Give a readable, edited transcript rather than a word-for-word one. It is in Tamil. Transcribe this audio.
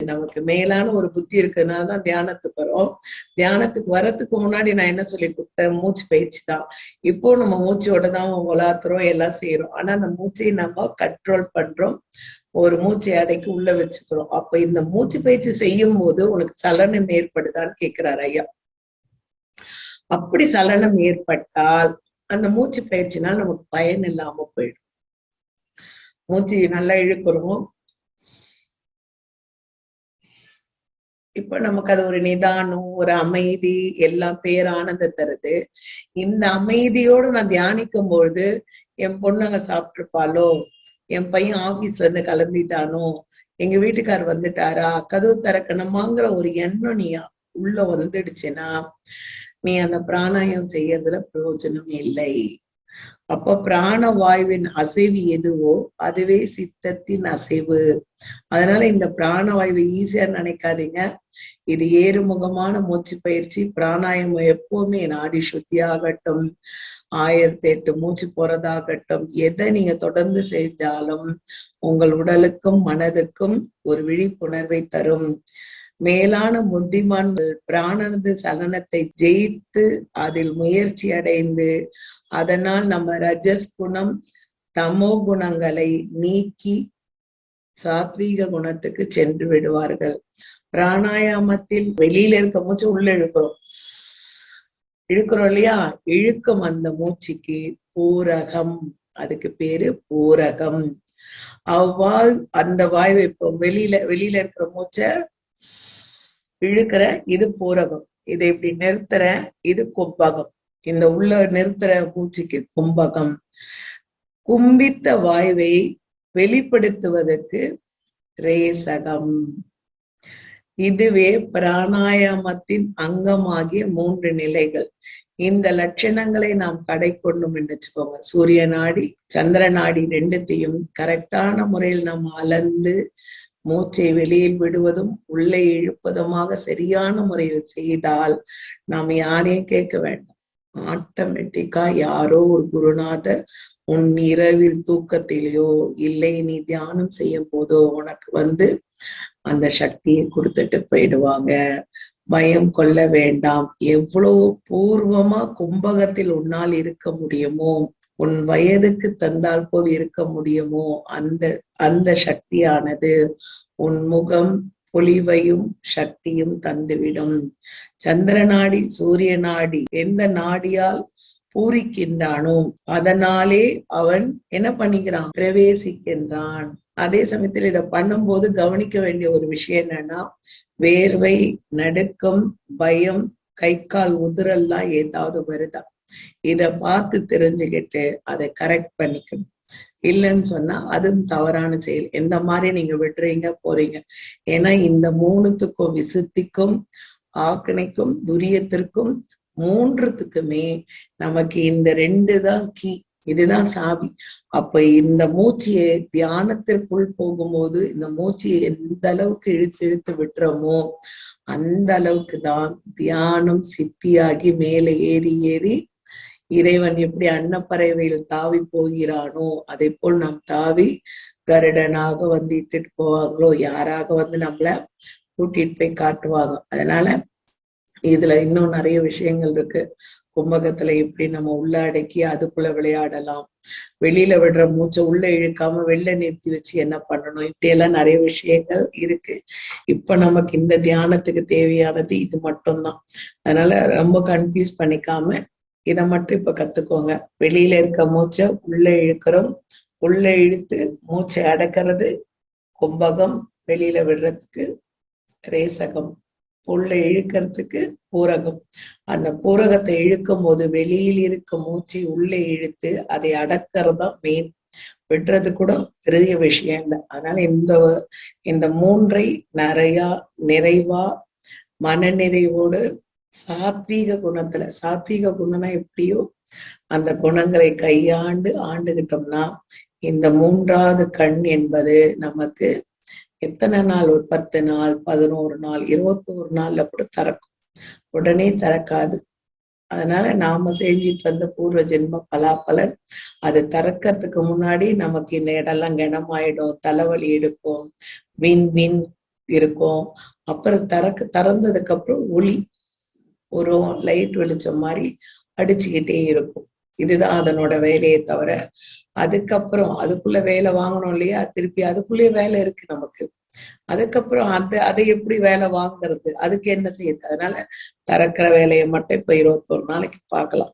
நமக்கு மேலான ஒரு புத்தி இருக்கிறதுனாலதான் தியானத்துக்கு வரும். தியானத்துக்கு வர்றதுக்கு முன்னாடி நான் என்ன சொல்லி கொடுத்தேன்? மூச்சு பயிற்சி தான். இப்போ நம்ம மூச்சோட தான் உலாத்துறோம், எல்லாம் செய்யறோம். ஆனா அந்த மூச்சை நம்ம கண்ட்ரோல் பண்றோம், ஒரு மூச்சை அடைக்கி உள்ள வச்சுக்கிறோம். அப்ப இந்த மூச்சு பயிற்சி செய்யும் போது உனக்கு சலனம் ஏற்படுதான்னு கேட்கிறார் ஐயா. அப்படி சலனம் ஏற்பட்டால் அந்த மூச்சு பயிற்சினால் நமக்கு பயன் இல்லாம போயிடும். மூச்சு நல்லா இழுக்கிறோம், இப்ப நமக்கு அது ஒரு நிதானம், ஒரு அமைதி, எல்லாம் பேரானந்த தருது. இந்த அமைதியோடு நான் தியானிக்கும் பொழுது என் பொண்ணு அங்க சாப்பிட்டுருப்பாளோ, என் பையன் ஆபீஸ்ல இருந்து கிளம்பிட்டானோ, எங்க வீட்டுக்கார் வந்துட்டாரா, கதவு திறக்கணுமாங்கிற ஒரு எண்ணம் நீ உள்ள வந்துடுச்சுன்னா நீ அந்த பிராணாயம் செய்யறதுல பிரயோஜனம் இல்லை. அப்ப பிராண வாயுவின் அசைவு எதுவோ அதுவே சித்தத்தின் அசைவு. அதனால இந்த பிராணவாயுவை ஈஸியா நினைக்காதீங்க. இது ஏறுமுகமான மூச்சு பயிற்சி. பிராணாயாமம் எப்பவுமே நாடி சுத்தியாகட்டும், 1008 மூச்சு போறதாகட்டும், எதை நீங்க தொடர்ந்து செஞ்சாலும் உங்கள் உடலுக்கும் மனதுக்கும் ஒரு விழிப்புணர்வை தரும். மேலான புத்திமான்கள் பிராணனது சலனத்தை ஜெயித்து அதில் முயற்சி அடைந்து அதனால் நம்ம ரஜஸ் குணம் தமோ குணங்களை நீக்கி சாத்வீக குணத்துக்கு சென்று விடுவார்கள். பிராணாயாமத்தில் வெளியில இருக்க மூச்சு உள்ள இழுக்கிறோம் இல்லையா, இழுக்கும் அந்த மூச்சுக்கு பூரகம், அதுக்கு பேரு பூரகம். அவ்வாய் அந்த வாயு இப்போ வெளியில இருக்கிற மூச்சை இழுக்கிற, இது பூரகம். இதை இப்படி நிறுத்துற, இது கும்பகம். இந்த உள்ள நிறுத்துற மூச்சுக்கு கும்பகம். கும்பித்த வாயுவை வெளிப்படுத்துவதற்கு ரேசகம். இதுவே பிராணாயாமத்தின் அங்கமாகிய 3 நிலைகள். இந்த லட்சணங்களை நாம் கடை கொண்டும் என்று வச்சுக்கோங்க. சூரிய நாடி சந்திர நாடி ரெண்டுத்தையும் கரெக்டான முறையில் நாம் அளந்து மூச்சை வெளியில் விடுவதும் உள்ளே இழுப்பதுமாக சரியான முறையில் செய்தால் நாம் யாரையும் கேட்க வேண்டாம். ஆட்டோமேட்டிக்கா யாரோ ஒரு குருநாதர் உன் இரவில் தூக்கத்திலேயோ இல்லை நீ தியானம் செய்யும் போதோ உனக்கு அந்த சக்தியை கொடுத்துட்டு போயிடுவாங்க. பயம் கொள்ள வேண்டாம். எவ்வளவு பூர்வமா கும்பகத்தில் உன்னால் இருக்க முடியுமோ, உன் வயதுக்கு தந்தால் போல் இருக்க முடியுமோ, அந்த சக்தியானது உன் முகம் பொலிவையும் சக்தியும் தந்துவிடும். சந்திர நாடி சூரிய நாடி எந்த நாடியால் பூரிக்கின்றானோ அதனாலே அவன் என்ன பண்ணிக்கிறான்? பிரவேசிக்கின்றான். அதே சமயத்தில் இதை பண்ணும்போது கவனிக்க வேண்டிய ஒரு விஷயம் என்னன்னா, வேர்வை, நடுக்கம், பயம், கை கால் உதிரெல்லாம் ஏதாவது வருதா, இத பார்த்து தெரிஞ்சுக்கிட்டு அதை கரெக்ட் பண்ணிக்கணும். இல்லைன்னு சொன்னா அதுவும் தவறான செயல். எந்த மாதிரி நீங்க விடுறீங்க போறீங்க. ஏன்னா இந்த 3த்துக்கும், விசுத்திக்கும், ஆக்கணைக்கும், துரியத்திற்கும் 3த்துக்குமே நமக்கு இந்த 2 தான் கீ, இதுதான் சாவி. அப்ப இந்த மூச்சியை தியானத்திற்குள் போகும்போது இந்த மூச்சியை எந்த அளவுக்கு இழுத்து விட்டுறோமோ அந்த அளவுக்கு தான் தியானம் சித்தியாகி மேலே ஏறி இறைவன் எப்படி அன்னப்பறவையில் தாவி போகிறானோ அதை போல் நாம் தாவி கருடனாக இட்டுட்டு போவாங்களோ, யாராக நம்மள கூட்டிட்டு போய் காட்டுவாங்க. அதனால இதுல இன்னும் நிறைய விஷயங்கள் இருக்கு. கும்பகத்துல எப்படி நம்ம உள்ள அடக்கி அதுக்குள்ள விளையாடலாம், வெளியில விடுற மூச்சை உள்ள இழுக்காம வெளில நிறுத்தி வச்சு என்ன பண்ணணும், இப்படி எல்லாம் நிறைய விஷயங்கள் இருக்கு. இப்ப நமக்கு இந்த தியானத்துக்கு தேவையானது இது மட்டும்தான். அதனால ரொம்ப கன்ஃபியூஸ் பண்ணிக்காம இதை மட்டும் இப்ப கத்துக்கோங்க. வெளியில இருக்க மூச்சை உள்ள இழுக்கிறோம், உள்ள இழுத்து மூச்சை அடக்கிறது கும்பகம், வெளியில விடுறதுக்கு ரேசகம், உள்ள இழுக்கிறதுக்கு பூரகம். அந்த பூரகத்தை இழுக்கும் போது வெளியில் இருக்க மூச்சை உள்ளே இழுத்து அதை அடக்கிறதா மெயின். விடுறது கூட பெரிய விஷயம் இல்லை. அதனால இந்த 3ஐ நிறைவா மனநிறைவோடு சாத்வீக குணத்துல, சாத்வீக குணம்னா எப்படியோ அந்த குணங்களை ஆண்டுகிட்டோம்னா இந்த 3வது கண் என்பது நமக்கு எத்தனை நாள், ஒரு 10 நாள், 11 நாள், 21 நாள்ல கூட திறக்கும். உடனே திறக்காது. அதனால நாம செஞ்சிட்டு வந்த பூர்வ ஜென்ம பலாப்பலன் அது திறக்கிறதுக்கு முன்னாடி நமக்கு இந்த இடம்லாம் கனமாயிடும், தலைவலி எடுக்கும், வின் இருக்கும். அப்புறம் திறந்ததுக்கு அப்புறம் ஒளி ஒரு லைட் வெளிச்சம் மாதிரி அடிச்சுக்கிட்டே இருக்கும். இதுதான் அதனோட வேலையை தவிர அதுக்கப்புறம் அதுக்குள்ள வேலை வாங்கணும் இல்லையா, திருப்பி அதுக்குள்ளேயே வேலை இருக்கு நமக்கு. அதுக்கப்புறம் அதை எப்படி வேலை வாங்குறது, அதுக்கு என்ன செய்யுது? அதனால திறக்கிற வேலையை மட்டும் இப்ப 21 நாளைக்கு பார்க்கலாம்.